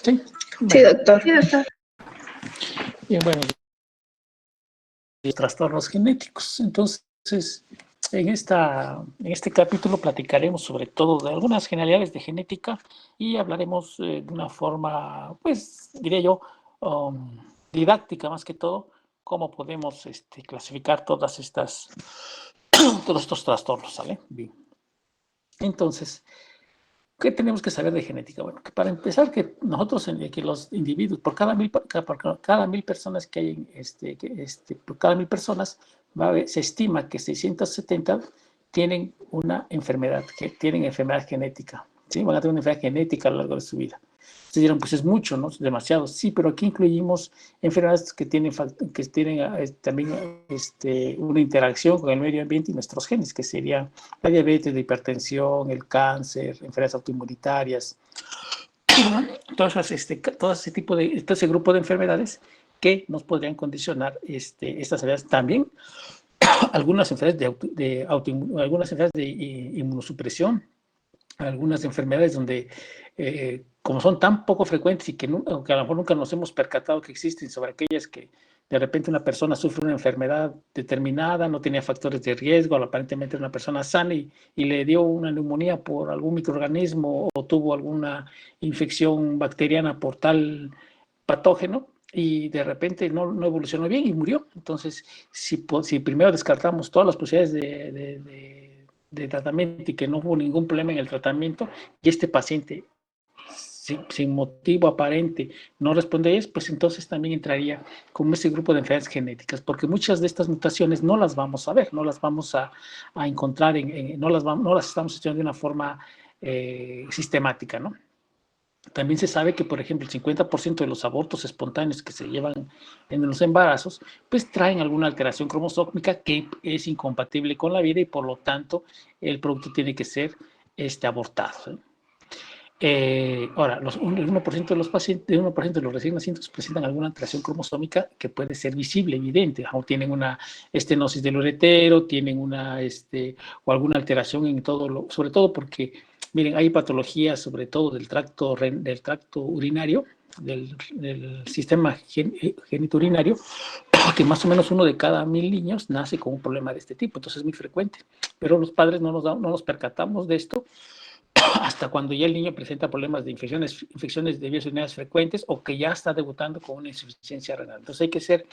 Sí, Sí, bueno. doctor. Sí, doctor. Bien, bueno, trastornos genéticos. Entonces, en este capítulo platicaremos sobre todo de algunas generalidades de genética y hablaremos de una forma, pues, diría yo, didáctica más que todo, cómo podemos clasificar todos estos trastornos, ¿sale? Bien. Entonces, ¿qué tenemos que saber de genética? Bueno, que para empezar, que nosotros, que los individuos, por cada mil personas que hay, por cada 1000 personas, se estima que 670 tienen una enfermedad, que tienen enfermedad genética, ¿sí? Van a tener una enfermedad genética a lo largo de su vida. Ustedes dirán, pues es mucho, ¿no? Es demasiado. Sí, pero aquí incluimos enfermedades que tienen también una interacción con el medio ambiente y nuestros genes, que serían la diabetes, la hipertensión, el cáncer, enfermedades autoinmunitarias, todo ese grupo de enfermedades que nos podrían condicionar estas enfermedades también. Algunas enfermedades algunas enfermedades de inmunosupresión, algunas enfermedades donde, como son tan poco frecuentes y que aunque a lo mejor nunca nos hemos percatado que existen, sobre aquellas que de repente una persona sufre una enfermedad determinada, no tenía factores de riesgo, aparentemente era una persona sana y le dio una neumonía por algún microorganismo o tuvo alguna infección bacteriana por tal patógeno y de repente no evolucionó bien y murió. Entonces, si primero descartamos todas las posibilidades de tratamiento y que no hubo ningún problema en el tratamiento y este paciente sin motivo aparente no responde a eso, pues entonces también entraría como ese grupo de enfermedades genéticas, porque muchas de estas mutaciones no las vamos a ver, no las vamos a encontrar, no las estamos estudiando de una forma sistemática, ¿no? También se sabe que, por ejemplo, el 50% de los abortos espontáneos que se llevan en los embarazos, pues traen alguna alteración cromosómica que es incompatible con la vida y por lo tanto el producto tiene que ser abortado. Ahora, el 1% de los pacientes, el 1% de los recién nacidos presentan alguna alteración cromosómica que puede ser visible, evidente, o tienen una estenosis del uretero, tienen o alguna alteración en todo sobre todo porque, miren, hay patologías sobre todo del tracto urinario, del sistema genitourinario, que más o menos 1 de cada 1000 niños nace con un problema de este tipo, entonces es muy frecuente, pero los padres no nos percatamos de esto hasta cuando ya el niño presenta problemas de infecciones de vías urinarias frecuentes o que ya está debutando con una insuficiencia renal. Entonces hay que ser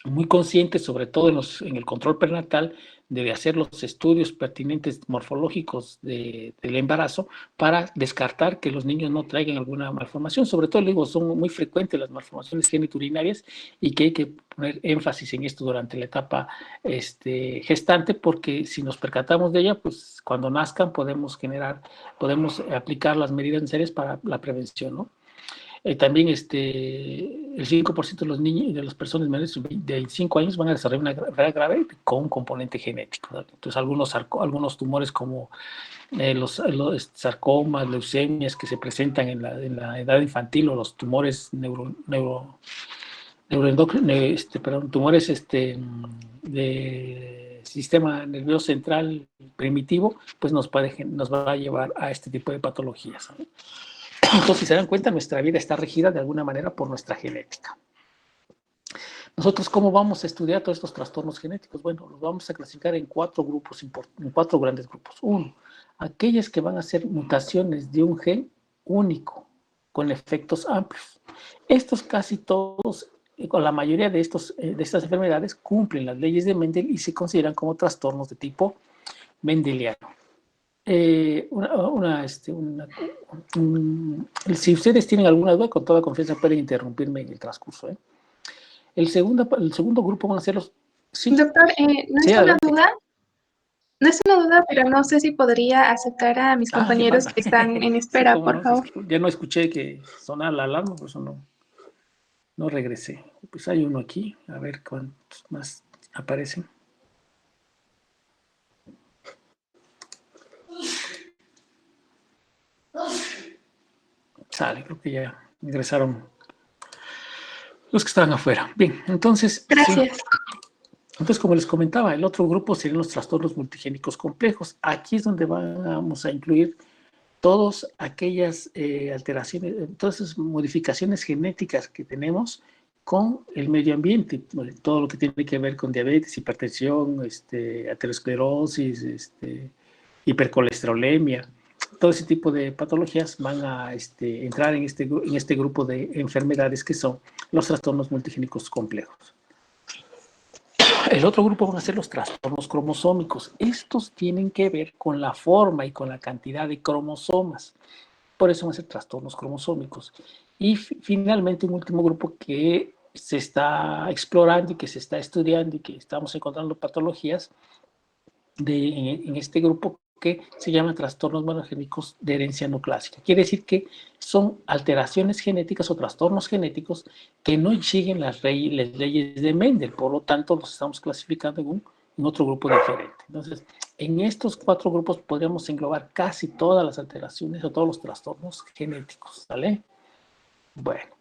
muy conscientes, sobre todo en el control perinatal, de hacer los estudios pertinentes morfológicos del embarazo para descartar que los niños no traigan alguna malformación. Sobre todo, digo, son muy frecuentes las malformaciones genitourinarias y que hay que poner énfasis en esto durante la etapa gestante, porque si nos percatamos de ella, pues cuando nazcan podemos aplicar las medidas necesarias para la prevención, ¿no? También el 5% de los niños, de las personas menores de 25 años van a desarrollar una enfermedad grave con un componente genético, ¿no? Entonces, algunos tumores como los sarcomas, leucemias que se presentan en la edad infantil o los tumores tumores de sistema nervioso central primitivo, pues nos va a llevar a este tipo de patologías, ¿no? Entonces, si se dan cuenta, nuestra vida está regida de alguna manera por nuestra genética. Nosotros, ¿cómo vamos a estudiar todos estos trastornos genéticos? Bueno, los vamos a clasificar en 4 grandes grupos. 1, aquellas que van a ser mutaciones de un gen único, con efectos amplios. Estos casi todos, con la mayoría de estas enfermedades, cumplen las leyes de Mendel y se consideran como trastornos de tipo mendeliano. Si ustedes tienen alguna duda, con toda confianza pueden interrumpirme en el transcurso, ¿eh? El segundo grupo van a ser los... Sí. Doctor, no sí, es una duda. No es una duda, pero no sé si podría aceptar a mis compañeros que están en espera, sí, por favor. Ya no escuché que sonara la alarma, por eso no regresé. Pues hay uno aquí, a ver cuántos más aparecen. Sale, creo que ya ingresaron los que estaban afuera. Bien, entonces... Gracias. Sí. Entonces, como les comentaba, el otro grupo serían los trastornos multigénicos complejos. Aquí es donde vamos a incluir todas aquellas alteraciones, todas esas modificaciones genéticas que tenemos con el medio ambiente, todo lo que tiene que ver con diabetes, hipertensión, aterosclerosis, hipercolesterolemia, todo ese tipo de patologías van a entrar en este grupo de enfermedades que son los trastornos multigénicos complejos. El otro grupo van a ser los trastornos cromosómicos. Estos tienen que ver con la forma y con la cantidad de cromosomas. Por eso van a ser trastornos cromosómicos. Y finalmente un último grupo que se está explorando y que se está estudiando y que estamos encontrando patologías en este grupo que se llaman trastornos monogénicos de herencia no clásica. Quiere decir que son alteraciones genéticas o trastornos genéticos que no siguen las leyes de Mendel, por lo tanto los estamos clasificando en otro grupo diferente. Entonces, en estos 4 grupos podríamos englobar casi todas las alteraciones o todos los trastornos genéticos, ¿vale? Bueno.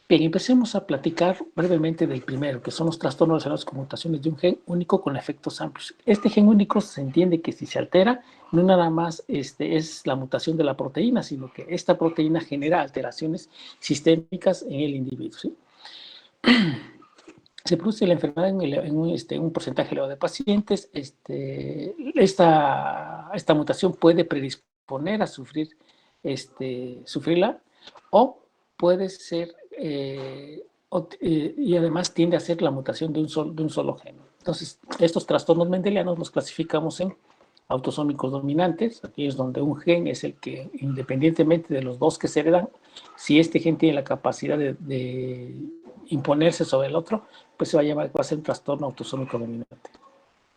Bien, empecemos a platicar brevemente del primero, que son los trastornos relacionados con mutaciones de un gen único con efectos amplios. Este gen único se entiende que si se altera, no nada más es la mutación de la proteína, sino que esta proteína genera alteraciones sistémicas en el individuo, ¿sí? Se produce la enfermedad en un porcentaje elevado de pacientes. Esta mutación puede predisponer a sufrirla o puede ser y además tiende a ser la mutación de un solo gen. Entonces, estos trastornos mendelianos los clasificamos en autosómicos dominantes, aquí es donde un gen es el que, independientemente de los dos que se heredan, si este gen tiene la capacidad de imponerse sobre el otro, pues va a ser un trastorno autosómico dominante.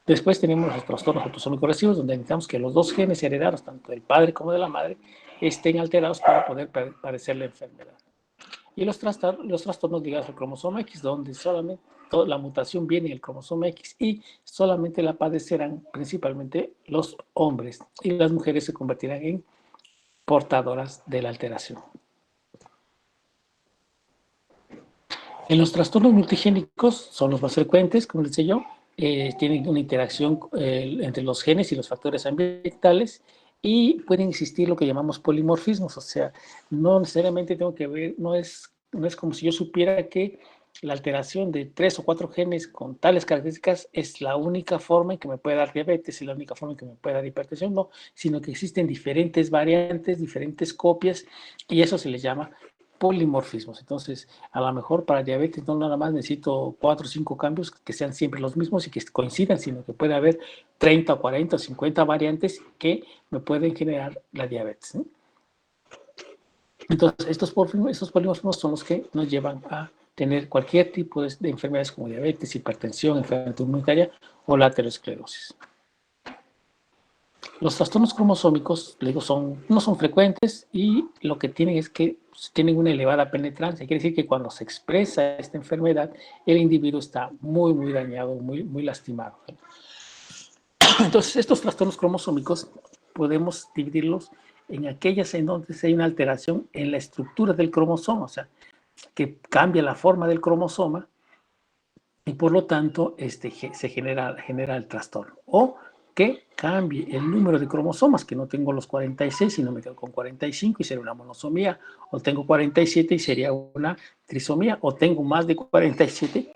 Después tenemos los trastornos autosómicos recesivos, donde necesitamos que los dos genes heredados, tanto del padre como de la madre, estén alterados para poder padecer la enfermedad. Y los trastornos ligados al cromosoma X, donde solamente la mutación viene en el cromosoma X y solamente la padecerán principalmente los hombres y las mujeres se convertirán en portadoras de la alteración. En los trastornos multigénicos son los más frecuentes, como les decía yo, tienen una interacción entre los genes y los factores ambientales y pueden existir lo que llamamos polimorfismos, o sea, no necesariamente tengo que ver, no es como si yo supiera que la alteración de 3 o 4 genes con tales características es la única forma en que me puede dar diabetes y la única forma en que me puede dar hipertensión, no, sino que existen diferentes variantes, diferentes copias y eso se les llama polimorfismos. Entonces, a lo mejor para diabetes no nada más necesito 4 o 5 cambios que sean siempre los mismos y que coincidan, sino que puede haber 30, 40 o 50 variantes que me pueden generar la diabetes, ¿eh? Entonces, estos polimorfismos son los que nos llevan a tener cualquier tipo de enfermedades como diabetes, hipertensión, enfermedad inmunitaria o la aterosclerosis. Los trastornos cromosómicos, le digo, no son frecuentes y lo que tienen es que tienen una elevada penetrancia. Quiere decir que cuando se expresa esta enfermedad, el individuo está muy, muy dañado, muy, muy lastimado. Entonces, estos trastornos cromosómicos podemos dividirlos en aquellas en donde hay una alteración en la estructura del cromosoma, o sea, que cambia la forma del cromosoma y por lo tanto se genera el trastorno. O que cambie el número de cromosomas, que no tengo los 46, sino me quedo con 45 y sería una monosomía, o tengo 47 y sería una trisomía, o tengo más de 47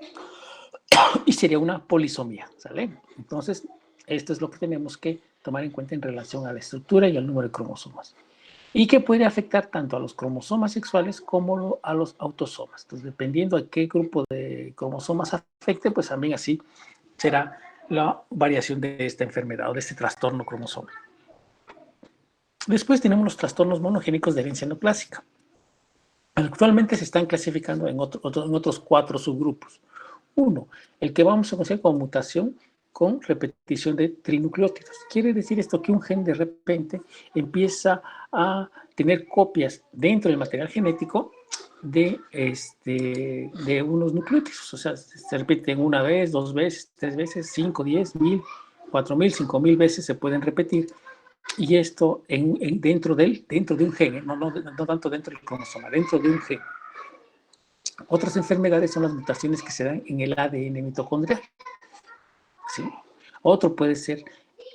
y sería una polisomía, ¿sale? Entonces, esto es lo que tenemos que tomar en cuenta en relación a la estructura y al número de cromosomas. Y que puede afectar tanto a los cromosomas sexuales como a los autosomas. Entonces, dependiendo de qué grupo de cromosomas afecte, pues también así será la variación de esta enfermedad o de este trastorno cromosómico. Después tenemos los trastornos monogénicos de herencia no clásica. Actualmente se están clasificando en otros 4 subgrupos. Uno, el que vamos a conocer como mutación con repetición de trinucleótidos. Quiere decir esto que un gen de repente empieza a tener copias dentro del material genético de unos nucleótidos. O sea, se repiten una vez, 2 veces, 3 veces, 5, 10, 1000, 4000, 5000 veces se pueden repetir. Y esto dentro de un gen, no tanto dentro del cromosoma, dentro de un gen. Otras enfermedades son las mutaciones que se dan en el ADN mitocondrial, ¿sí? Otro puede ser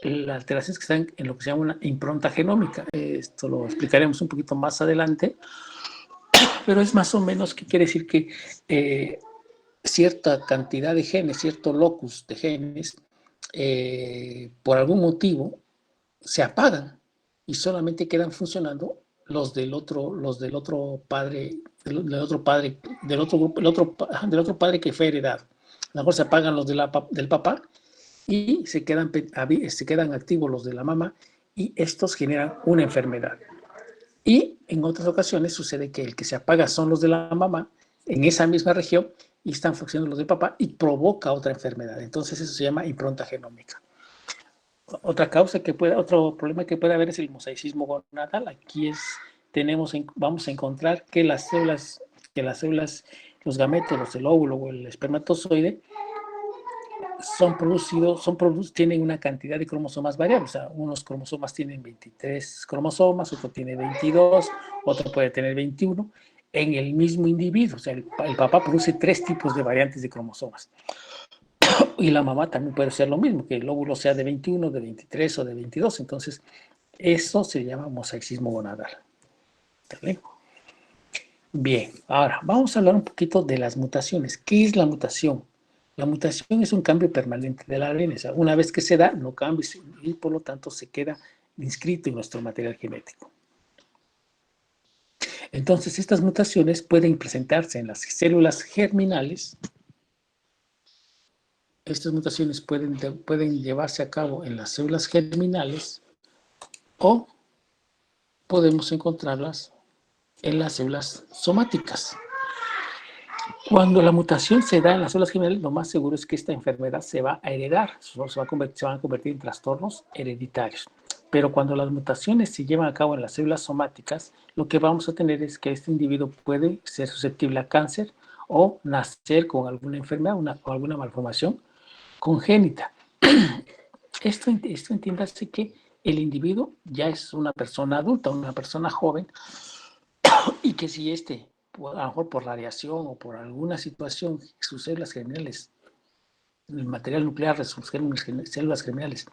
las alteraciones que están en lo que se llama una impronta genómica. Esto lo explicaremos un poquito más adelante, pero es más o menos que quiere decir que cierta cantidad de genes, cierto locus de genes, por algún motivo se apagan y solamente quedan funcionando los del otro padre, del otro grupo, del otro padre que fue heredado. A lo mejor se apagan los del papá y se quedan activos los de la mamá, y estos generan una enfermedad. Y en otras ocasiones sucede que el que se apaga son los de la mamá en esa misma región y están funcionando los del papá y provoca otra enfermedad. Entonces eso se llama impronta genómica. Otro problema que puede haber es el mosaicismo gonadal. Aquí vamos a encontrar que las células, los gametos, el óvulo o el espermatozoide, tienen una cantidad de cromosomas variables. O sea, unos cromosomas tienen 23 cromosomas, otro tiene 22, otro puede tener 21 en el mismo individuo. O sea, el papá produce 3 tipos de variantes de cromosomas. Y la mamá también puede ser lo mismo, que el óvulo sea de 21, de 23 o de 22. Entonces, eso se llama mosaicismo gonadal. ¿Vale? Bien, ahora vamos a hablar un poquito de las mutaciones. ¿Qué es la mutación? La mutación es un cambio permanente del ADN. O sea, una vez que se da, no cambia y por lo tanto se queda inscrito en nuestro material genético. Entonces, estas mutaciones pueden presentarse en las células germinales. Estas mutaciones pueden llevarse a cabo en las células germinales o podemos encontrarlas en las células somáticas. Cuando la mutación se da en las células germinales, lo más seguro es que esta enfermedad se va a heredar, se van a convertir en trastornos hereditarios. Pero cuando las mutaciones se llevan a cabo en las células somáticas, lo que vamos a tener es que este individuo puede ser susceptible a cáncer o nacer con alguna enfermedad o alguna malformación congénita. Esto entiéndase que el individuo ya es una persona adulta, una persona joven, y que si a lo mejor por radiación o por alguna situación, sus células germinales, el material nuclear de sus células germinales,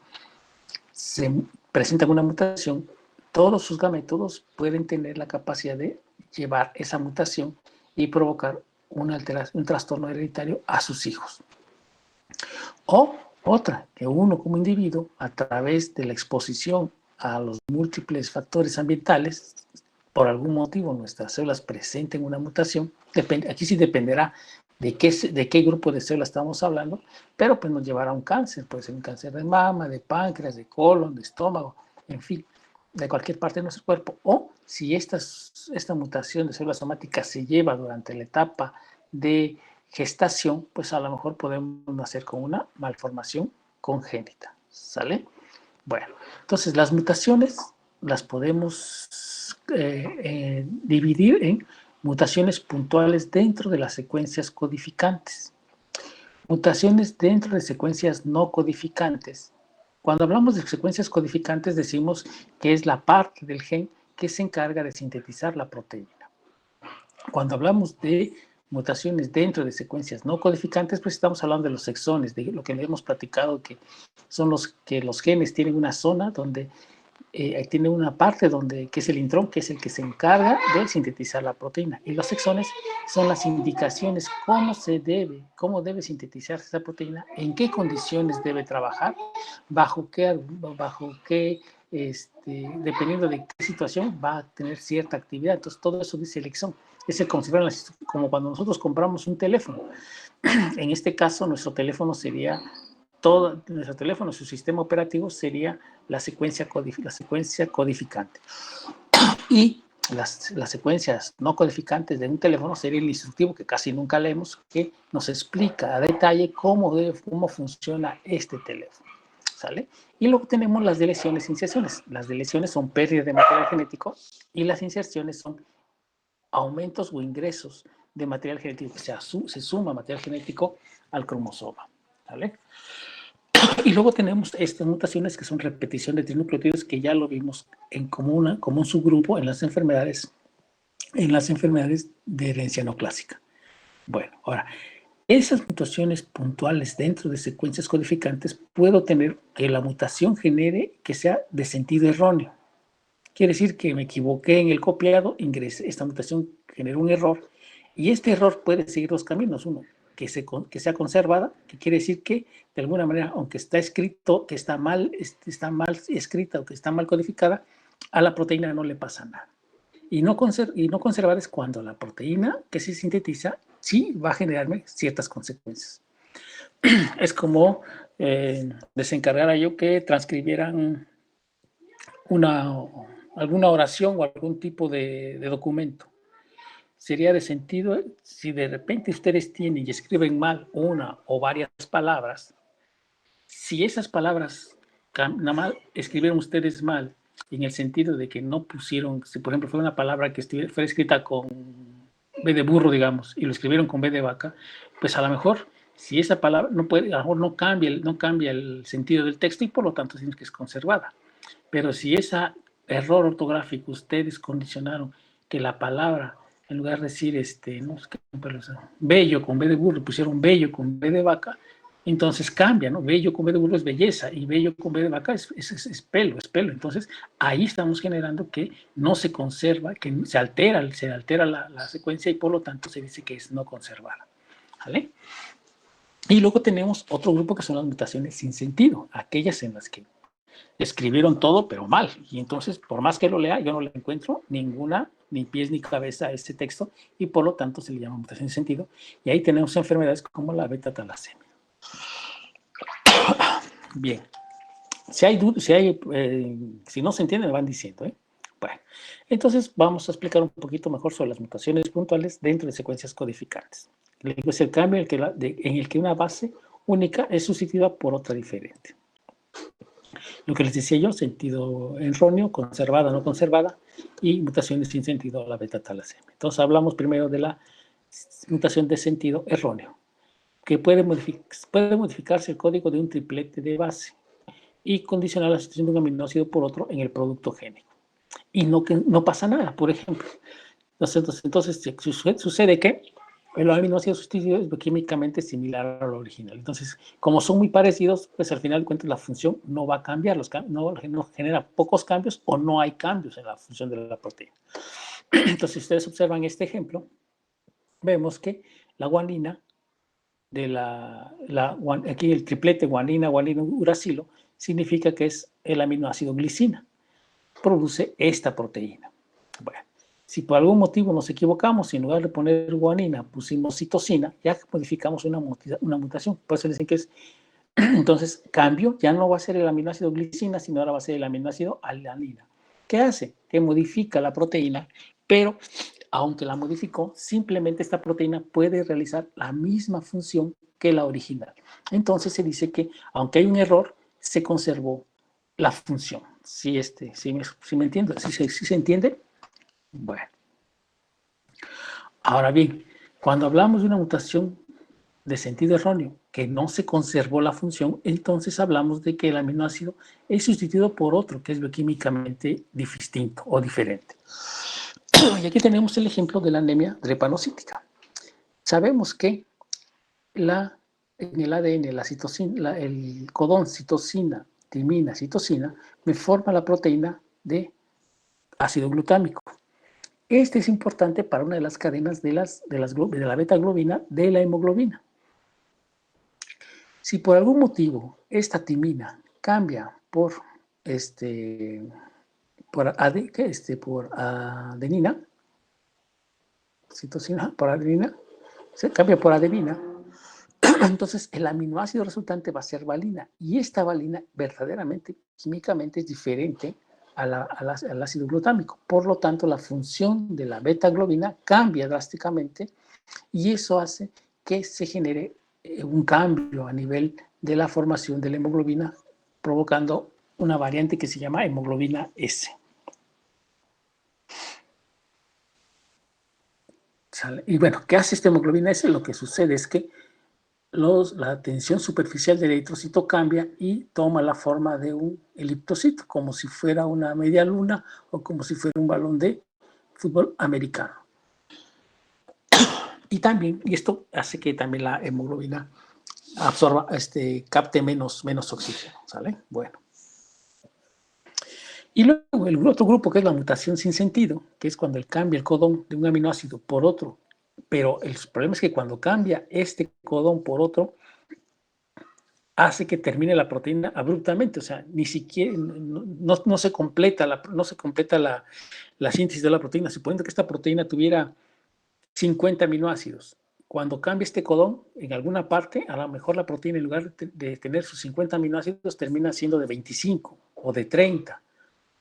se presenta una mutación, todos sus gamétodos pueden tener la capacidad de llevar esa mutación y provocar un trastorno hereditario a sus hijos. O otra, que uno como individuo, a través de la exposición a los múltiples factores ambientales, por algún motivo nuestras células presenten una mutación, aquí sí dependerá de qué grupo de células estamos hablando, pero pues nos llevará a un cáncer, puede ser un cáncer de mama, de páncreas, de colon, de estómago, en fin, de cualquier parte de nuestro cuerpo. O si esta mutación de células somáticas se lleva durante la etapa de gestación, pues a lo mejor podemos nacer con una malformación congénita, ¿sale? Bueno, entonces las mutaciones las podemos dividir en mutaciones puntuales dentro de las secuencias codificantes, mutaciones dentro de secuencias no codificantes. Cuando hablamos de secuencias codificantes decimos que es la parte del gen que se encarga de sintetizar la proteína. Cuando hablamos de mutaciones dentro de secuencias no codificantes, pues estamos hablando de los exones, de lo que le hemos platicado, que son que los genes tienen una zona donde tiene una parte que es el intrón, que es el que se encarga de sintetizar la proteína. Y los exones son las indicaciones cómo debe sintetizarse esa proteína, en qué condiciones debe trabajar, bajo qué dependiendo de qué situación va a tener cierta actividad. Entonces todo eso dice el exón. Es como cuando nosotros compramos un teléfono. En este caso, nuestro teléfono, su sistema operativo sería la secuencia codificante. Y las secuencias no codificantes de un teléfono sería el instructivo, que casi nunca leemos, que nos explica a detalle cómo funciona este teléfono, ¿sale? Y luego tenemos las deleciones e inserciones. Las deleciones son pérdidas de material genético y las inserciones son aumentos o ingresos de material genético. O sea, se suma material genético al cromosoma, ¿vale? Y luego tenemos estas mutaciones que son repetición de trinucleótidos, que ya lo vimos como un subgrupo en las enfermedades de herencia no clásica. Bueno, ahora, esas mutaciones puntuales dentro de secuencias codificantes, puedo tener que la mutación genere que sea de sentido erróneo. Quiere decir que me equivoqué en el copiado, ingresé, esta mutación generó un error, y este error puede seguir dos caminos. Uno, que sea conservada, que quiere decir que de alguna manera, aunque está escrito, que está mal escrita o que está mal codificada, a la proteína no le pasa nada. Y no conservar es cuando la proteína que se sintetiza sí va a generarme ciertas consecuencias. Es como desencargara yo que transcribieran alguna oración o algún tipo de documento. Sería de sentido si de repente ustedes tienen y escriben mal una o varias palabras, si esas palabras nada más escribieron ustedes mal, en el sentido de que no pusieron, si por ejemplo fue una palabra que fuera escrita con B de burro, digamos, y lo escribieron con B de vaca, pues a lo mejor si esa palabra no puede, a lo mejor no cambia el sentido del texto, y por lo tanto tiene que es conservada. Pero si ese error ortográfico ustedes condicionaron que la palabra, en lugar de decir no sé qué, bello con B de burro, pusieron bello con B de vaca, entonces cambia, ¿no? Bello con B de burro es belleza, y bello con B de vaca es pelo, es pelo. Entonces ahí estamos generando que no se conserva, que se altera la secuencia, y por lo tanto se dice que es no conservada. ¿Vale? Y luego tenemos otro grupo que son las mutaciones sin sentido, aquellas en las que escribieron todo, pero mal. Y entonces, por más que lo lea, yo no le encuentro ninguna, ni pies ni cabeza a este texto, y por lo tanto se le llama mutación sin sentido. Y ahí tenemos enfermedades como la beta-talasemia. Bien. Si no se entiende, me van diciendo, ¿eh? Bueno, entonces vamos a explicar un poquito mejor sobre las mutaciones puntuales dentro de secuencias codificantes. Es el cambio en el que una base única es sustituida por otra diferente. Lo que les decía yo, sentido erróneo, conservada, no conservada, y mutaciones sin sentido, la beta-talasemia. Entonces hablamos primero de la mutación de sentido erróneo, que puede modificarse el código de un triplete de base y condicionar la sustitución de un aminoácido por otro en el producto génico. Y no pasa nada, por ejemplo. Entonces sucede que el aminoácido sustituido es químicamente similar al original. Entonces, como son muy parecidos, pues al final de cuentas la función no va a cambiar, no genera pocos cambios o no hay cambios en la función de la proteína. Entonces, si ustedes observan este ejemplo, vemos que la guanina, aquí el triplete guanina, uracilo, significa que es el aminoácido glicina. Produce esta proteína. Bueno, si por algún motivo nos equivocamos y en lugar de poner guanina pusimos citosina, ya modificamos una mutación. Por eso dicen que es, entonces, cambio, ya no va a ser el aminoácido glicina, sino ahora va a ser el aminoácido alanina. ¿Qué hace? Que modifica la proteína, pero aunque la modificó, simplemente esta proteína puede realizar la misma función que la original. Entonces se dice que, aunque hay un error, se conservó la función. ¿Sí me entiende? ¿Sí se entiende? Bueno. Ahora bien, cuando hablamos de una mutación de sentido erróneo que no se conservó la función, entonces hablamos de que el aminoácido es sustituido por otro que es bioquímicamente distinto o diferente. Y aquí tenemos el ejemplo de la anemia drepanocítica. Sabemos que en el ADN, el codón citosina, timina, citosina, me forma la proteína de ácido glutámico. Este es importante para una de las cadenas de la beta-globina de la hemoglobina. Si por algún motivo esta timina cambia por adenina, citosina por adenina, se cambia por adenina, entonces el aminoácido resultante va a ser valina, y esta valina verdaderamente, químicamente, es diferente al ácido glutámico. Por lo tanto, la función de la beta-globina cambia drásticamente, y eso hace que se genere un cambio a nivel de la formación de la hemoglobina, provocando una variante que se llama hemoglobina S. Y bueno, ¿qué hace esta hemoglobina S? Lo que sucede es que la tensión superficial del eritrocito cambia y toma la forma de un eliptocito, como si fuera una media luna o como si fuera un balón de fútbol americano. Y también, y esto hace que también la hemoglobina absorba, capte menos oxígeno, ¿sale? Bueno. Y luego el otro grupo, que es la mutación sin sentido, que es cuando cambia el codón de un aminoácido por otro, pero el problema es que cuando cambia este codón por otro, hace que termine la proteína abruptamente, o sea, ni siquiera, no se completa, la síntesis de la proteína, suponiendo que esta proteína tuviera 50 aminoácidos. Cuando cambia este codón, en alguna parte, a lo mejor la proteína, en lugar de tener sus 50 aminoácidos, termina siendo de 25 o de 30,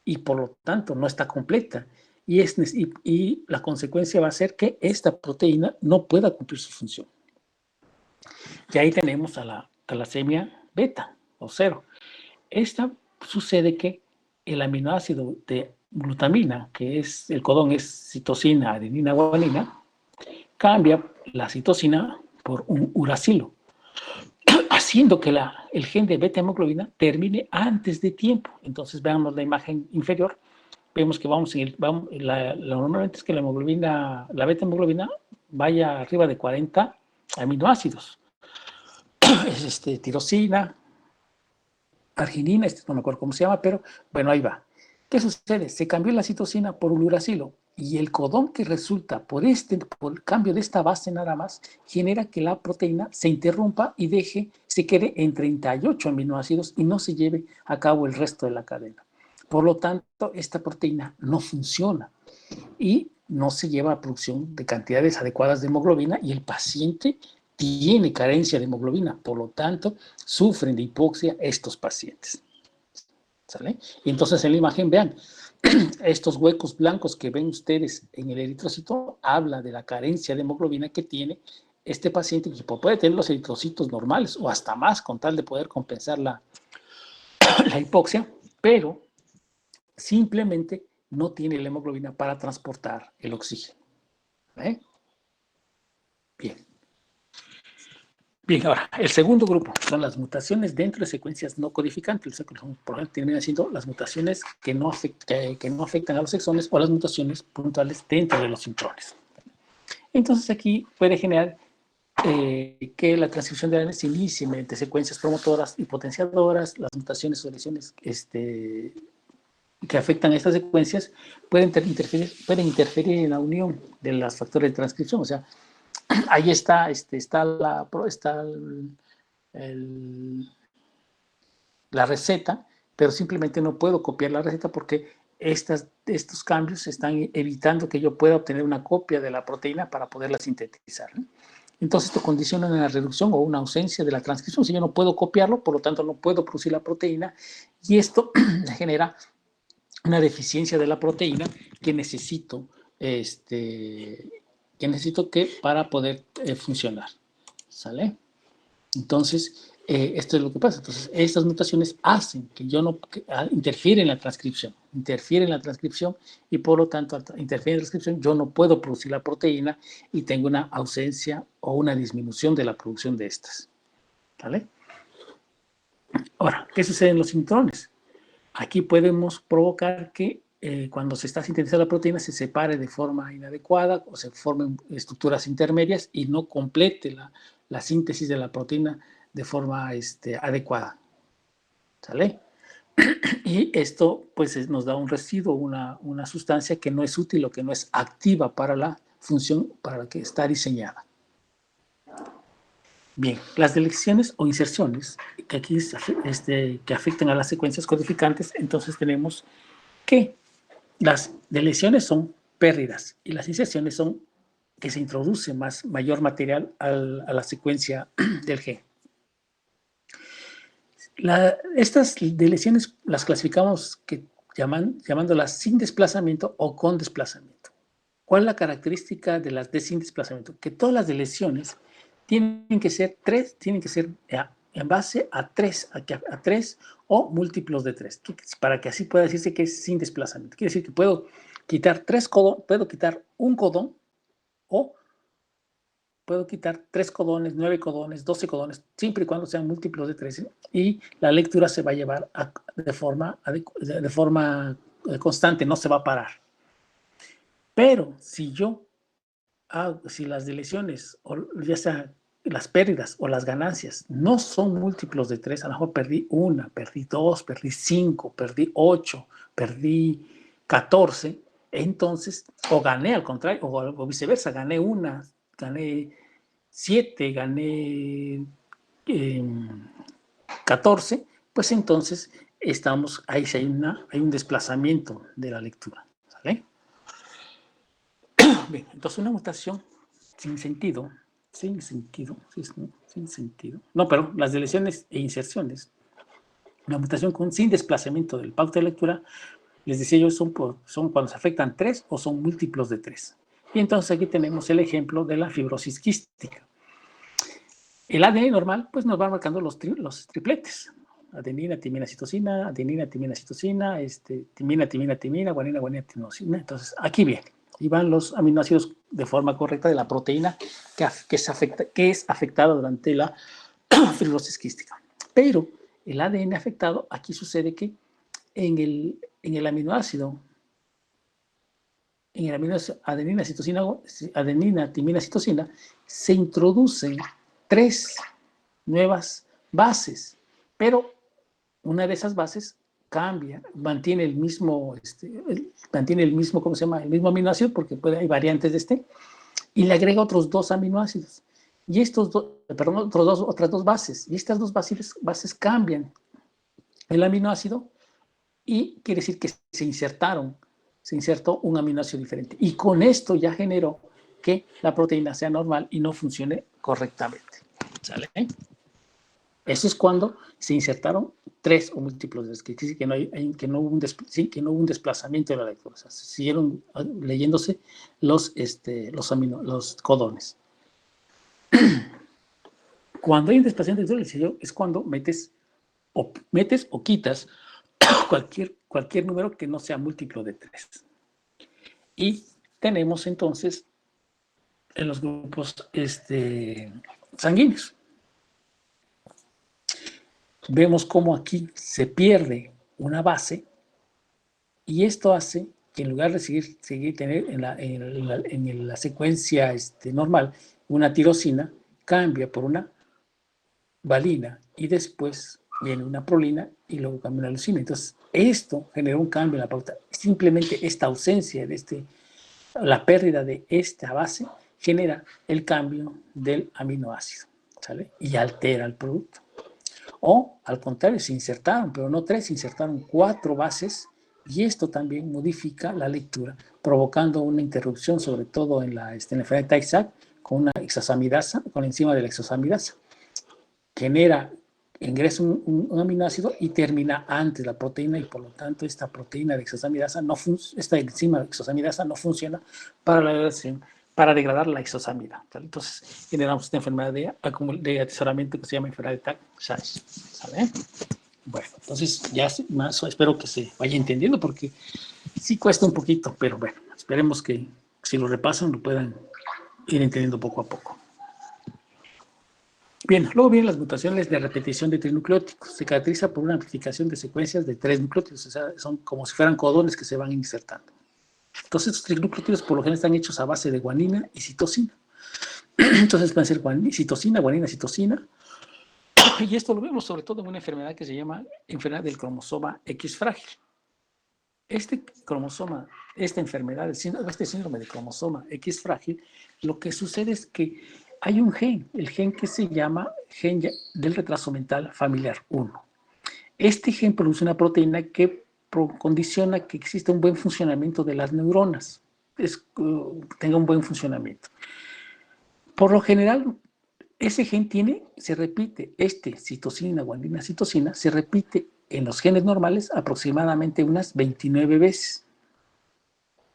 y por lo tanto no está completa. Y la consecuencia va a ser que esta proteína no pueda cumplir su función. Y ahí tenemos a la talasemia beta o 0. Esta sucede que el aminoácido de glutamina, que es el codón es citosina, adenina, guanina, cambia la citosina por un uracilo, haciendo que el gen de beta hemoglobina termine antes de tiempo. Entonces veamos la imagen inferior, vemos que normalmente es que la beta hemoglobina vaya arriba de 40 aminoácidos. Es tirosina, arginina, no me acuerdo cómo se llama, pero bueno, ahí va. ¿Qué sucede? Se cambió la citosina por un uracilo y el codón que resulta por el cambio de esta base nada más, genera que la proteína se interrumpa y se quede en 38 aminoácidos y no se lleve a cabo el resto de la cadena. Por lo tanto, esta proteína no funciona y no se lleva a producción de cantidades adecuadas de hemoglobina y el paciente tiene carencia de hemoglobina, por lo tanto, sufren de hipoxia estos pacientes. ¿Sale? Y entonces en la imagen, vean, estos huecos blancos que ven ustedes en el eritrocito, habla de la carencia de hemoglobina que tiene este paciente, que puede tener los eritrocitos normales o hasta más con tal de poder compensar la hipoxia, pero simplemente no tiene la hemoglobina para transportar el oxígeno. ¿Eh? Bien. Bien, ahora, el segundo grupo son las mutaciones dentro de secuencias no codificantes. Por ejemplo, terminan siendo las mutaciones que no afectan a los exones o las mutaciones puntuales dentro de los intrones. Entonces aquí puede generar que la transcripción de ADN se inicie mediante secuencias promotoras y potenciadoras. Las mutaciones o lesiones que afectan a estas secuencias pueden interferir en la unión de los factores de transcripción. O sea, ahí está la receta, pero simplemente no puedo copiar la receta porque estos cambios están evitando que yo pueda obtener una copia de la proteína para poderla sintetizar, ¿no? Entonces esto condiciona una reducción o una ausencia de la transcripción. Si yo no puedo copiarlo, por lo tanto no puedo producir la proteína y esto genera una deficiencia de la proteína que necesito para poder funcionar. ¿Sale? Entonces, esto es lo que pasa. Entonces, estas mutaciones hacen que interfiere en la transcripción y por lo tanto, al interferir en la transcripción, yo no puedo producir la proteína y tengo una ausencia o una disminución de la producción de estas. ¿Vale? Ahora, ¿qué sucede en los intrones? Aquí podemos provocar que cuando se está sintetizando la proteína se separe de forma inadecuada o se formen estructuras intermedias y no complete la síntesis de la proteína de forma adecuada. ¿Sale? Y esto pues nos da un residuo, una sustancia que no es útil o que no es activa para la función para la que está diseñada. Bien, las deleciones o inserciones que aquí que afectan a las secuencias codificantes, entonces tenemos que las deleciones son pérdidas y las inserciones son que se introduce mayor material a la secuencia del gen. Estas deleciones las clasificamos llamándolas sin desplazamiento o con desplazamiento. ¿Cuál es la característica de las de sin desplazamiento? Que todas las deleciones tienen que ser en base a tres o múltiplos de 3, para que así pueda decirse que es sin desplazamiento. Quiere decir que puedo quitar un codón o puedo quitar 3 codones, 9 codones, 12 codones, siempre y cuando sean múltiplos de 3, y la lectura se va a llevar de forma constante, no se va a parar. Pero si yo si las deleciones, o ya sea las pérdidas o las ganancias, no son múltiplos de 3, a lo mejor perdí 1, perdí 2, perdí 5, perdí 8, perdí 14, entonces, o gané al contrario, o viceversa, gané 1, gané 7, gané 14, pues entonces estamos, ahí sí hay un desplazamiento de la lectura, ¿sale? Bien, entonces una mutación sin sentido, no, pero las deleciones e inserciones, una mutación sin desplazamiento del pauta de lectura, les decía yo, son cuando se afectan 3 o son múltiplos de 3. Y entonces aquí tenemos el ejemplo de la fibrosis quística. El ADN normal, pues nos va marcando los tripletes. Adenina, timina, citosina, adenina, timina, citosina, timina, timina, timina, guanina, guanina, tinosina. Entonces, aquí viene. Y van los aminoácidos de forma correcta de la proteína que es afectada durante la fibrosis quística. Pero el ADN afectado, aquí sucede que en el aminoácido adenina, citosina, adenina, timina, citosina, se introducen 3 nuevas bases, pero una de esas bases cambia, mantiene el mismo, ¿cómo se llama? El mismo aminoácido, porque hay variantes de y le agrega otros 2 aminoácidos. Y otras 2 bases. Y estas 2 bases cambian el aminoácido y quiere decir que se insertó un aminoácido diferente. Y con esto ya generó que la proteína sea normal y no funcione correctamente. ¿Sale? Eso es cuando se insertaron 3 o múltiplos de 3, que dice que no hubo un desplazamiento de la lectura. O sea, se siguieron leyéndose los codones. Cuando hay un desplazamiento de lectura, es cuando metes o quitas cualquier número que no sea múltiplo de 3. Y tenemos entonces en los grupos sanguíneos. Vemos cómo aquí se pierde una base y esto hace que en lugar de seguir tener en la secuencia normal una tirosina, cambia por una valina y después viene una prolina y luego cambia una leucina. Entonces, esto generó un cambio en la pauta. Simplemente esta ausencia de la pérdida de esta base genera el cambio del aminoácido, ¿sale? Y altera el producto. O, al contrario, se insertaron, pero no 3, se insertaron 4 bases y esto también modifica la lectura, provocando una interrupción, sobre todo en la enfermedad de Tay-Sachs, con una hexosaminasa, con la enzima de la hexosaminasa. Ingresa un aminoácido y termina antes la proteína y por lo tanto esta proteína de hexosaminasa esta enzima de hexosaminasa no funciona para degradar la hexosamida. Entonces generamos esta enfermedad de atesoramiento que se llama enfermedad de Tay-Sachs. ¿Sale? Bueno, entonces ya más espero que se vaya entendiendo porque sí cuesta un poquito, pero bueno, esperemos que si lo repasan lo puedan ir entendiendo poco a poco. Bien, luego vienen las mutaciones de repetición de trinucleótidos. Se caracteriza por una amplificación de secuencias de 3 nucleótidos, o sea, son como si fueran codones que se van insertando. Entonces, estos trinucleótidos por lo general están hechos a base de guanina y citosina. Entonces, pueden ser citosina, guanina, citosina. Y esto lo vemos sobre todo en una enfermedad que se llama enfermedad del cromosoma X frágil. Esta enfermedad, este síndrome de cromosoma X frágil, lo que sucede es que hay un gen, el gen que se llama gen del retraso mental familiar 1. Este gen produce una proteína que condiciona que exista un buen funcionamiento de las neuronas, tenga un buen funcionamiento. Por lo general, ese gen se repite, citosina, guanina, citosina, se repite en los genes normales aproximadamente unas 29 veces.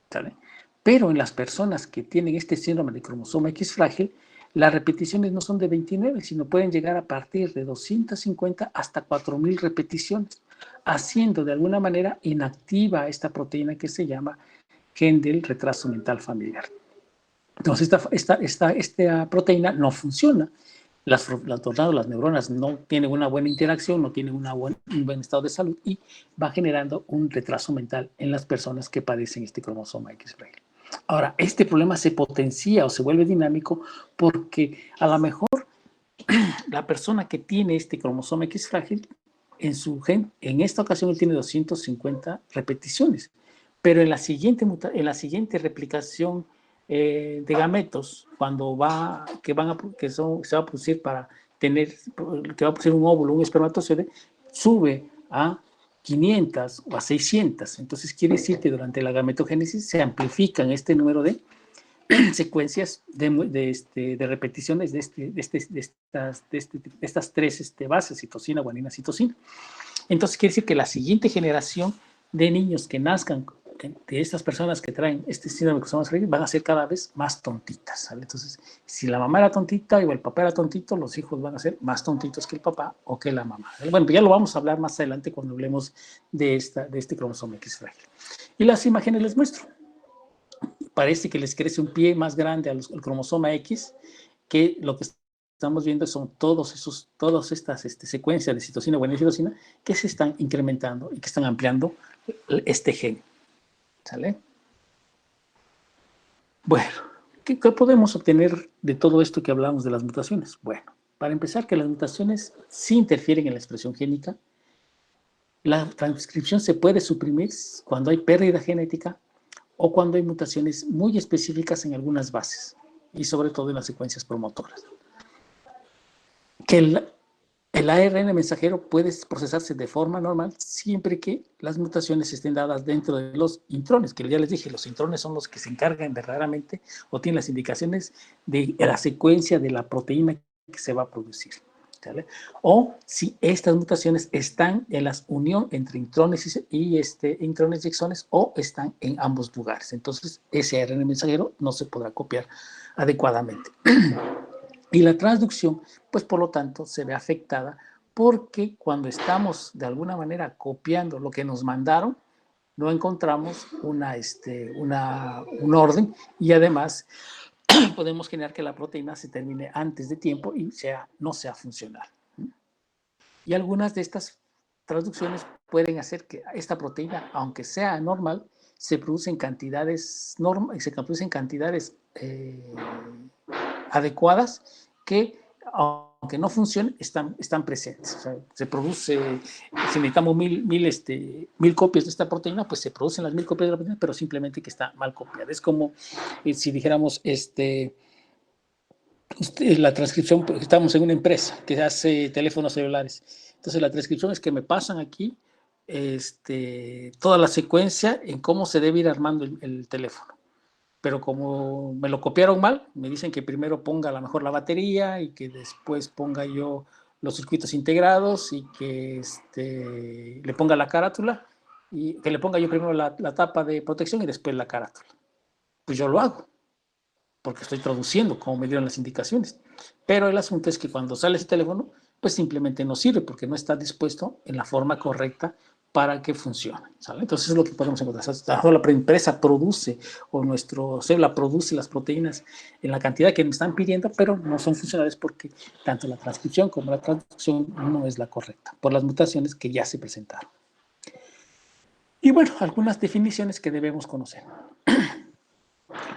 ¿Sale? Pero en las personas que tienen este síndrome de cromosoma X frágil, las repeticiones no son de 29, sino pueden llegar a partir de 250 hasta 4000 repeticiones, haciendo de alguna manera inactiva esta proteína que se llama gen del retraso mental familiar. Entonces, esta proteína no funciona. Las neuronas no tienen una buena interacción, no tienen un buen estado de salud y va generando un retraso mental en las personas que padecen este cromosoma X frágil. Ahora, este problema se potencia o se vuelve dinámico porque a lo mejor la persona que tiene este cromosoma X frágil, en su gen, en esta ocasión él tiene 250 repeticiones, pero en la siguiente replicación de gametos, cuando se va a producir para tener, que va a producir un óvulo, un espermatozoide, sube a 500 o a 600. Entonces quiere decir que durante la gametogénesis se amplifican este número de secuencias de repeticiones de estas tres bases, citosina, guanina, citosina. Entonces quiere decir que la siguiente generación de niños que nazcan de estas personas que traen este síndrome de cromosomas frágiles van a ser cada vez más tontitas, ¿sale? Entonces, si la mamá era tontita o el papá era tontito, los hijos van a ser más tontitos que el papá o que la mamá, ¿sale? Bueno, pues ya lo vamos a hablar más adelante cuando hablemos de este cromosoma X frágil. Y las imágenes les muestro. Parece que les crece un pie más grande al cromosoma X, que lo que estamos viendo son todas estas secuencias de citosina, guanina y citosina que se están incrementando y que están ampliando este gen. ¿Sale? Bueno, ¿qué podemos obtener de todo esto que hablamos de las mutaciones? Bueno, para empezar, que las mutaciones sí interfieren en la expresión génica. La transcripción se puede suprimir cuando hay pérdida genética o cuando hay mutaciones muy específicas en algunas bases y sobre todo en las secuencias promotoras. Que el ARN mensajero puede procesarse de forma normal siempre que las mutaciones estén dadas dentro de los intrones, que ya les dije, los intrones son los que se encargan verdaderamente o tienen las indicaciones de la secuencia de la proteína que se va a producir. ¿Vale? O si estas mutaciones están en la unión entre intrones y intrones y exones o están en ambos lugares. Entonces, ese ARN mensajero no se podrá copiar adecuadamente. Y la transducción, pues por lo tanto, se ve afectada porque cuando estamos de alguna manera copiando lo que nos mandaron, no encontramos un orden y además podemos generar que la proteína se termine antes de tiempo y no sea funcional. Y algunas de estas transducciones pueden hacer que esta proteína, aunque sea normal, se produce en cantidades adecuadas que, aunque no funcionen, están presentes. O sea, se produce, si necesitamos mil copias de esta proteína, pues se producen las 1000 copias de la proteína, pero simplemente que está mal copiada. Es como si dijéramos, la transcripción, porque estamos en una empresa que hace teléfonos celulares. Entonces la transcripción es que me pasan aquí toda la secuencia en cómo se debe ir armando el teléfono. Pero como me lo copiaron mal, me dicen que primero ponga a lo mejor la batería y que después ponga yo los circuitos integrados y que le ponga la carátula y que le ponga yo primero la tapa de protección y después la carátula. Pues yo lo hago, porque estoy traduciendo como me dieron las indicaciones. Pero el asunto es que cuando sale ese teléfono, pues simplemente no sirve porque no está dispuesto en la forma correcta para que funcione, ¿sale? Entonces es lo que podemos encontrar. La empresa produce o nuestro célula produce las proteínas en la cantidad que me están pidiendo, pero no son funcionales porque tanto la transcripción como la traducción no es la correcta por las mutaciones que ya se presentaron. Y bueno, algunas definiciones que debemos conocer.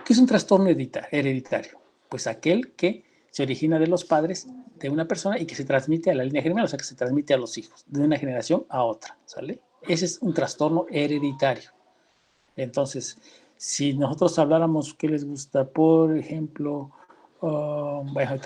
¿Qué es un trastorno hereditario? Pues aquel que se origina de los padres de una persona y que se transmite a la línea germinal, o sea, que se transmite a los hijos, de una generación a otra, ¿sale? Ese es un trastorno hereditario. Entonces, si nosotros habláramos, ¿qué les gusta? Por ejemplo, bueno,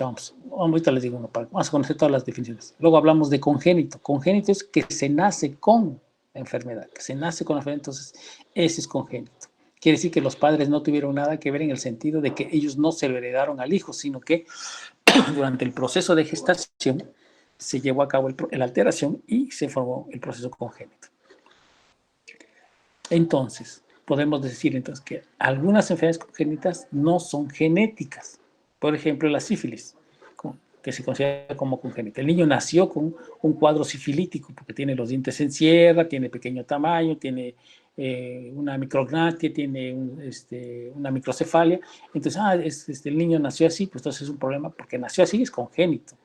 ahorita les digo uno, vamos a conocer todas las definiciones. Luego hablamos de congénito. Congénito es que se nace con la enfermedad, que se nace con la enfermedad, entonces ese es congénito. Quiere decir que los padres no tuvieron nada que ver en el sentido de que ellos no se lo heredaron al hijo, sino que durante el proceso de gestación se llevó a cabo la alteración y se formó el proceso congénito. Entonces, podemos decir entonces que algunas enfermedades congénitas no son genéticas. Por ejemplo, la sífilis, que se considera como congénita. El niño nació con un cuadro sifilítico porque tiene los dientes en sierra, tiene pequeño tamaño, tiene una micrognatia, tiene una microcefalia. Entonces, el niño nació así, pues entonces es un problema porque nació así, es congénito,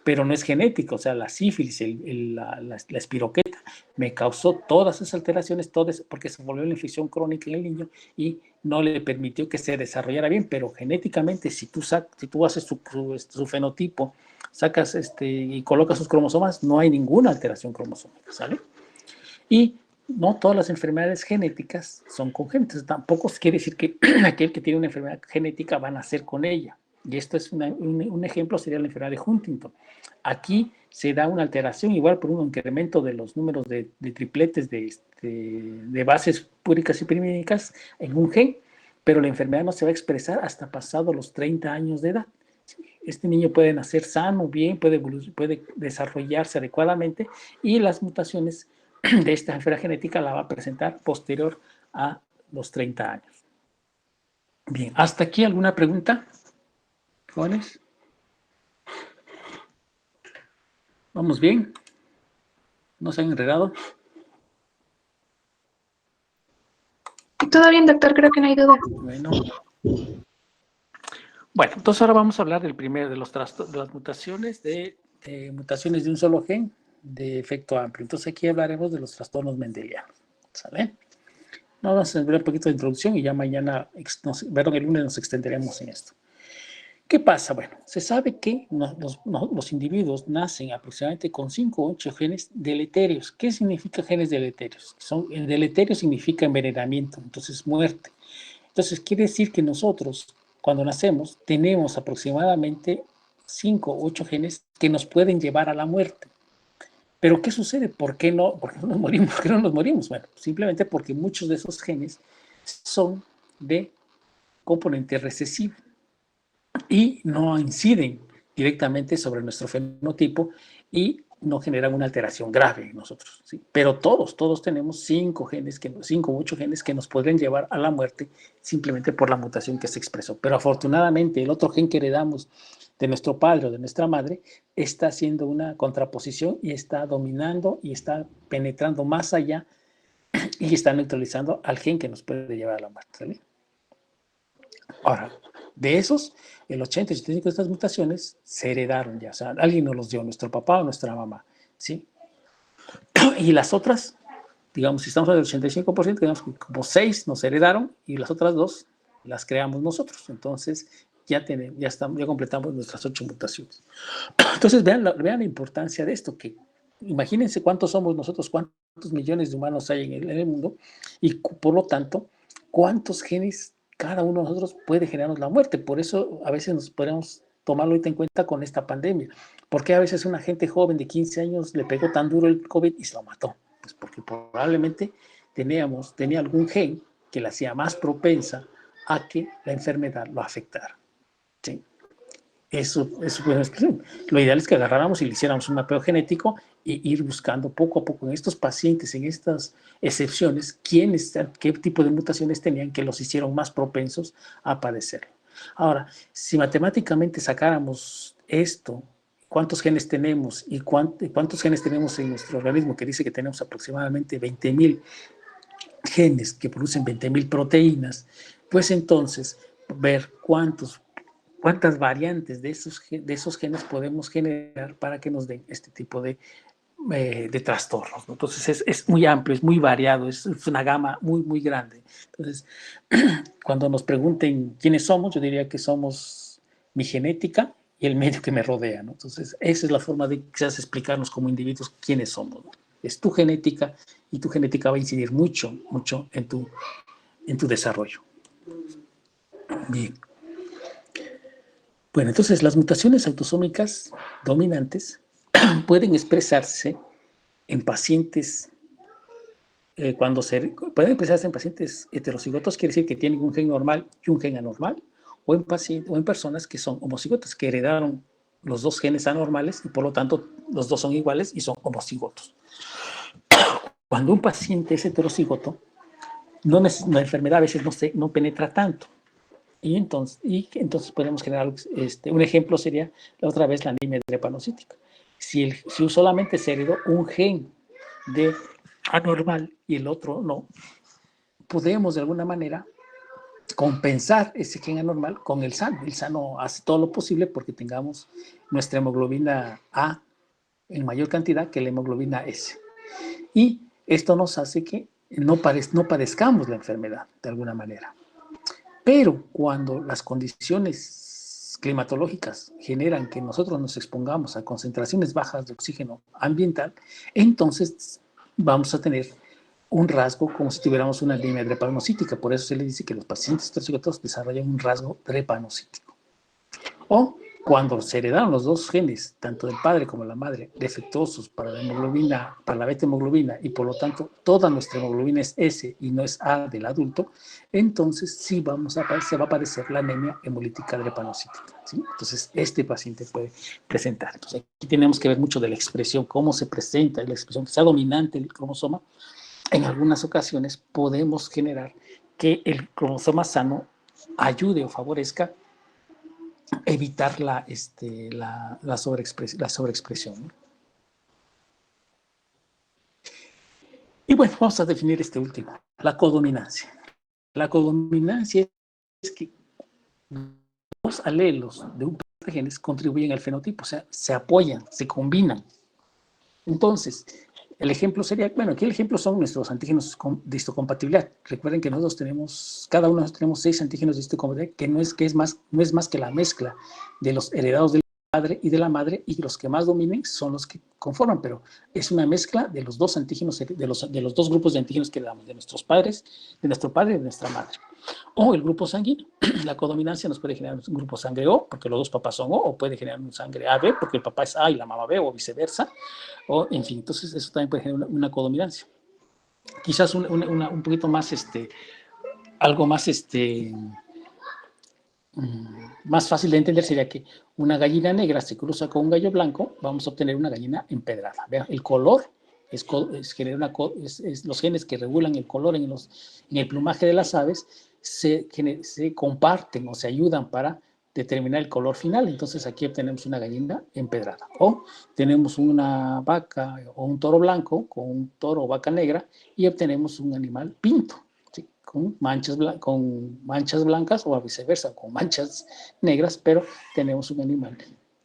pero no es genético. O sea, la sífilis, la espiroqueta, me causó todas esas alteraciones, todas, porque se volvió la infección crónica en el niño y no le permitió que se desarrollara bien, pero genéticamente, si tú haces su fenotipo, sacas y colocas sus cromosomas, no hay ninguna alteración cromosómica, ¿sale? Y no todas las enfermedades genéticas son congénitas, tampoco quiere decir que aquel que tiene una enfermedad genética va a nacer con ella. Y esto es un ejemplo, sería la enfermedad de Huntington. Aquí se da una alteración igual por un incremento de los números de tripletes de bases púricas y pirimídicas en un gen, pero la enfermedad no se va a expresar hasta pasado los 30 años de edad. Este niño puede nacer sano, bien, puede desarrollarse adecuadamente y las mutaciones de esta enfermedad genética la va a presentar posterior a los 30 años. Bien, ¿hasta aquí alguna pregunta, jóvenes? ¿Vamos bien? ¿No se han enredado? Todo bien, doctor, creo que no hay duda. Bueno, entonces ahora vamos a hablar del primero de las mutaciones mutaciones de un solo gen de efecto amplio. Entonces aquí hablaremos de los trastornos mendelianos. ¿Sale? Vamos a ver un poquito de introducción y ya mañana, el lunes nos extenderemos en esto. ¿Qué pasa? Bueno, se sabe que los individuos nacen aproximadamente con 5 o 8 genes deleterios. ¿Qué significa genes deleterios? El deleterio significa envenenamiento, entonces muerte. Entonces quiere decir que nosotros, cuando nacemos, tenemos aproximadamente 5 o 8 genes que nos pueden llevar a la muerte. Pero ¿qué sucede? ¿Por qué no nos morimos? ¿Por qué no nos morimos? Bueno, simplemente porque muchos de esos genes son de componente recesivo y no inciden directamente sobre nuestro fenotipo y no generan una alteración grave en nosotros, ¿sí? Pero todos tenemos 5 u 8 genes que nos podrían llevar a la muerte simplemente por la mutación que se expresó. Pero afortunadamente el otro gen que heredamos de nuestro padre o de nuestra madre está haciendo una contraposición y está dominando y está penetrando más allá y está neutralizando al gen que nos puede llevar a la muerte, ¿sí? Ahora, de esos, el 80-85 de estas mutaciones se heredaron ya, o sea, alguien nos los dio, nuestro papá o nuestra mamá, ¿sí? Y las otras, digamos, si estamos en el 85%, digamos que como 6 nos heredaron y las otras 2 las creamos nosotros. Entonces, ya completamos nuestras 8 mutaciones. Entonces, vean la importancia de esto, que imagínense cuántos somos nosotros, cuántos millones de humanos hay en el mundo y por lo tanto, cuántos genes cada uno de nosotros puede generarnos la muerte. Por eso a veces nos podemos tomarlo en cuenta con esta pandemia. ¿Por qué a veces una gente joven de 15 años le pegó tan duro el COVID y se lo mató? Pues porque probablemente tenía algún gen que la hacía más propensa a que la enfermedad lo afectara. ¿Sí? Eso lo ideal es que agarráramos y le hiciéramos un mapeo genético e ir buscando poco a poco en estos pacientes, en estas excepciones, qué tipo de mutaciones tenían que los hicieron más propensos a padecerlo. Ahora, si matemáticamente sacáramos esto, cuántos genes tenemos y cuántos genes tenemos en nuestro organismo, que dice que tenemos aproximadamente 20,000 genes que producen 20,000 proteínas, pues entonces ver cuántas variantes de esos genes podemos generar para que nos den este tipo de trastornos, ¿no? Entonces es muy amplio, es muy variado, es una gama muy, muy grande. Entonces, cuando nos pregunten quiénes somos, yo diría que somos mi genética y el medio que me rodea, ¿no? Entonces, esa es la forma de quizás explicarnos como individuos quiénes somos, ¿no? Es tu genética y tu genética va a incidir mucho, mucho en tu desarrollo. Bien. Bueno, entonces las mutaciones autosómicas dominantes pueden expresarse en pacientes, pueden expresarse en pacientes heterocigotos, quiere decir que tienen un gen normal y un gen anormal, o en personas que son homocigotas, que heredaron los dos genes anormales y por lo tanto los dos son iguales y son homocigotos. Cuando un paciente es heterocigoto, la enfermedad a veces no penetra tanto. Y entonces podemos generar, un ejemplo sería la otra vez la anemia drepanocítica. Si solamente se heredó un gen de anormal y el otro no, podemos de alguna manera compensar ese gen anormal con el sano. El sano hace todo lo posible porque tengamos nuestra hemoglobina A en mayor cantidad que la hemoglobina S. Y Esto nos hace que no padezcamos la enfermedad de alguna manera. Pero cuando las condiciones climatológicas generan que nosotros nos expongamos a concentraciones bajas de oxígeno ambiental, entonces vamos a tener un rasgo como si tuviéramos una anemia drepanocítica. Por eso se le dice que los pacientes toxicóticos desarrollan un rasgo drepanocítico. O cuando se heredaron los dos genes, tanto del padre como de la madre, defectuosos para la hemoglobina, para la beta hemoglobina, y por lo tanto toda nuestra hemoglobina es S y no es A del adulto, entonces sí se va a aparecer la anemia hemolítica drepanocítica, ¿sí? Entonces este paciente puede presentar. Entonces aquí tenemos que ver mucho de la expresión, cómo se presenta, la expresión que sea dominante el cromosoma. En algunas ocasiones podemos generar que el cromosoma sano ayude o favorezca evitar la sobreexpresión, ¿no? Y bueno, vamos a definir este último, la codominancia. La codominancia es que dos alelos de un par de genes contribuyen al fenotipo, o sea, se apoyan, se combinan. Entonces, el ejemplo sería, bueno, aquí el ejemplo son nuestros antígenos de histocompatibilidad. Recuerden que nosotros tenemos, cada uno tenemos 6 antígenos de histocompatibilidad, que no es más que la mezcla de los heredados del padre y de la madre, y los que más dominen son los que conforman, pero es una mezcla de los dos antígenos, de los dos grupos de antígenos que damos, de nuestros padres, de nuestro padre y de nuestra madre. O el grupo sanguíneo. La codominancia nos puede generar un grupo sangre O, porque los dos papás son O puede generar un sangre AB, porque el papá es A y la mamá B, o viceversa. O, en fin, entonces eso también puede generar una codominancia. Quizás un poquito más, algo más, más fácil de entender sería que una gallina negra se cruza con un gallo blanco, vamos a obtener una gallina empedrada. Vean, el color es los genes que regulan el color en el plumaje de las aves se comparten o se ayudan para determinar el color final. Entonces aquí obtenemos una gallina empedrada. O tenemos una vaca o un toro blanco con un toro o vaca negra y obtenemos un animal pinto, ¿sí? con manchas blancas o viceversa, con manchas negras, pero tenemos un animal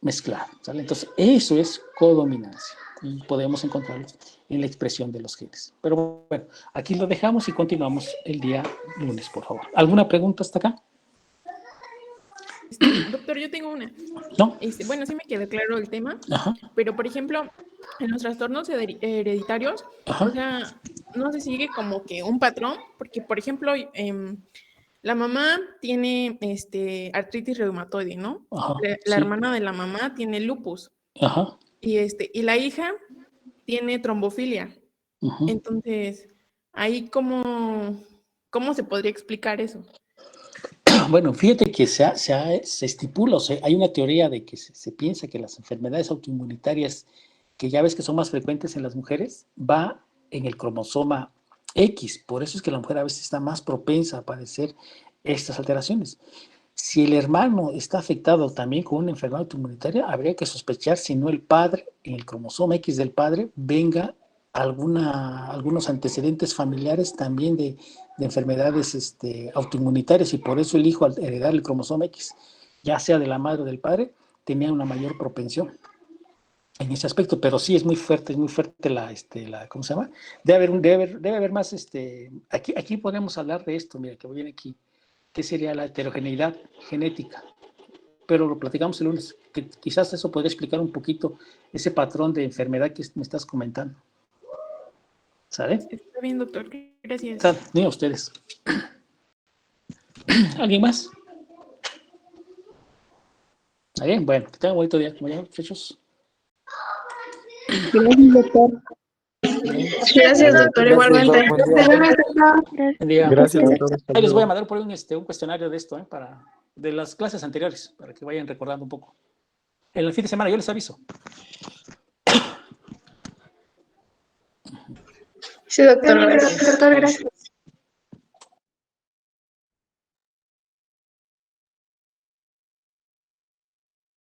mezclado, ¿sale? Entonces eso es codominancia y podemos encontrarlo en la expresión de los genes. Pero bueno, aquí lo dejamos y continuamos el día lunes, por favor. ¿Alguna pregunta hasta acá? Doctor, yo tengo una. ¿No? Bueno, sí me quedó claro el tema, Ajá. pero por ejemplo, en los trastornos hereditarios, Ajá. o sea, no se sigue como que un patrón, porque por ejemplo, la mamá tiene artritis reumatoide, ¿no? Ajá. La Sí. hermana de la mamá tiene lupus. Ajá. Y la hija tiene trombofilia. Ajá. Entonces, ahí ¿cómo se podría explicar eso? Bueno, fíjate que se estipula, o sea, hay una teoría de que se piensa que las enfermedades autoinmunitarias, que ya ves que son más frecuentes en las mujeres, va en el cromosoma X. Por eso es que la mujer a veces está más propensa a padecer estas alteraciones. Si el hermano está afectado también con una enfermedad autoinmunitaria, habría que sospechar si no el padre, en el cromosoma X del padre, venga algunos antecedentes familiares también de enfermedades autoinmunitarias, y por eso el hijo, al heredar el cromosoma X, ya sea de la madre o del padre, tenía una mayor propensión en ese aspecto. Pero sí es muy fuerte ¿cómo se llama? Debe haber más, aquí podemos hablar de esto, mira, que viene aquí, que sería la heterogeneidad genética, pero lo platicamos el lunes, que quizás eso podría explicar un poquito ese patrón de enfermedad que me estás comentando. ¿Sabe? Está bien, doctor. Gracias. Ni a ustedes. ¿Alguien más? ¿Está bien? Bueno, que tengan un bonito día. ¿Cómo llaman, muchachos? Gracias, doctor. Gracias, doctor, igualmente. Gracias, doctor. Ahí les voy a mandar por un cuestionario de esto, de las clases anteriores, para que vayan recordando un poco. En el fin de semana yo les aviso. Sí, doctor, gracias. Doctor, gracias.